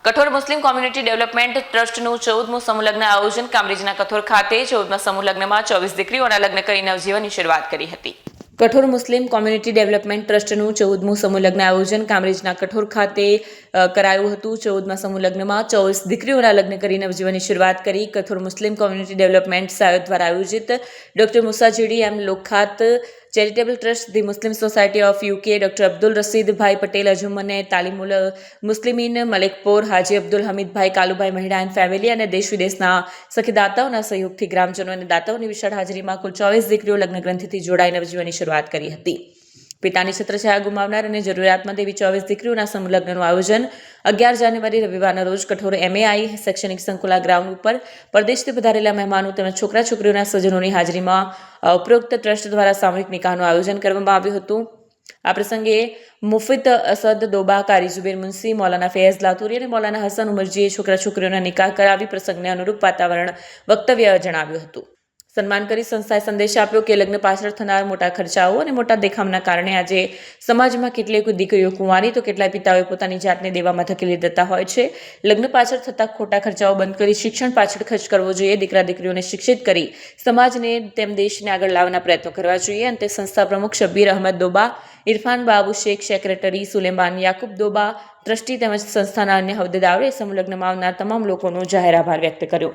કઠોર મુસ્લિમ community development ટ્રસ્ટનું 14મું સમૂહ લગ્ન આયોજન કામરેજના કઠોર ખાતે 14મા સમૂહ લગ્નમાં 24 દીકરીઓના લગ્ન કરી નવજીવનની શરૂઆત કરી હતી. કઠોર મુસ્લિમ કોમ્યુનિટી ડેવલપમેન્ટ ટ્રસ્ટનું 14મું સમૂહ લગ્ન આયોજન કામરેજના કઠોર ખાતે કરાયું હતું. 14મા સમૂહ લગ્નમાં 24 દીકરીઓના લગ્ન કરી નવજીવનની શરૂઆત કરી. કઠોર મુસ્લિમ કોમ્યુનિટી ડેવલપમેન્ટ સાયોદ દ્વારા આયોજિત ડોક્ટર મુસાજીડી M Lokhat charitable trust, the Muslim society of UK, doctor Abdul Rashidbhai Patel અજુમ અને તાલીમુલ મુસ્લિમીન મલેકપોર, હાજી અબ્દુલ હમીદભાઈ કાલુભાઈ મહિડા એન્ડ ફેમિલી અને દેશ વિદેશના સખીદાતાઓના સહયોગથી ગ્રામજનો અને દાતાઓની વિશાળ હાજરીમાં કુલ 24 દીકરીઓ લગ્ન ગ્રંથિથી જોડાઈ નવજીવનની શરૂઆત કરી હતી. પિતાની છત્રછાયા ગુમાવનાર અને જરૂરિયાતમંદ એવી 24 દીકરીઓના સમૂહ લગ્નનું આયોજન 11 જાન્યુઆરી રવિવારના રોજ કઠોર MAI શૈક્ષણિક સંકુલા ગ્રાઉન્ડ ઉપર પરદેશથી પધારેલા મહેમાનો તેમજ છોકરા છોકરીઓના સ્વજનોની હાજરીમાં ઉપરોક્ત ટ્રસ્ટ દ્વારા સામૂહિક નિકાહનું આયોજન કરવામાં આવ્યું હતું. આ પ્રસંગે મુફિત અસદ દોબા, કારી ઝુબેર મુનસી, મૌલાના ફૈઝ લાતુરી અને મૌલાના હસન ઉમરજીએ છોકરા છોકરીઓના નિકાહ કરાવી પ્રસંગને અનુરૂપ વાતાવરણ વક્તવ્ય જણાવ્યું હતું. સન્માન કરી સંસ્થાએ સંદેશ આપ્યો કે લગ્ન પાછળ થનાર મોટા ખર્ચાઓ અને મોટા દેખામના કારણે આજે સમાજમાં કેટલીક દીકરીઓ કુંવારી તો કેટલાય પિતાઓએ પોતાની જાતને દેવામાં ધકેલી દેતા હોય છે. લગ્ન પાછળ થતા ખોટા ખર્ચાઓ બંધ કરી શિક્ષણ પાછળ ખર્ચ કરવો જોઈએ. દીકરા દીકરીઓને શિક્ષિત કરી સમાજને તેમ દેશને આગળ લાવવાના પ્રયત્નો કરવા જોઈએ. અંતે સંસ્થા પ્રમુખ શબ્બીર અહમદ દોબા, ઇરફાન બાબુ શેખ, સેક્રેટરી સુલેમાન યાકુબ દોબા, ટ્રસ્ટી તેમજ સંસ્થાના અન્ય હોદ્દેદારોએ સમૂહ લગ્નમાં આવનાર તમામ લોકોનો જાહેર આભાર વ્યક્ત કર્યો.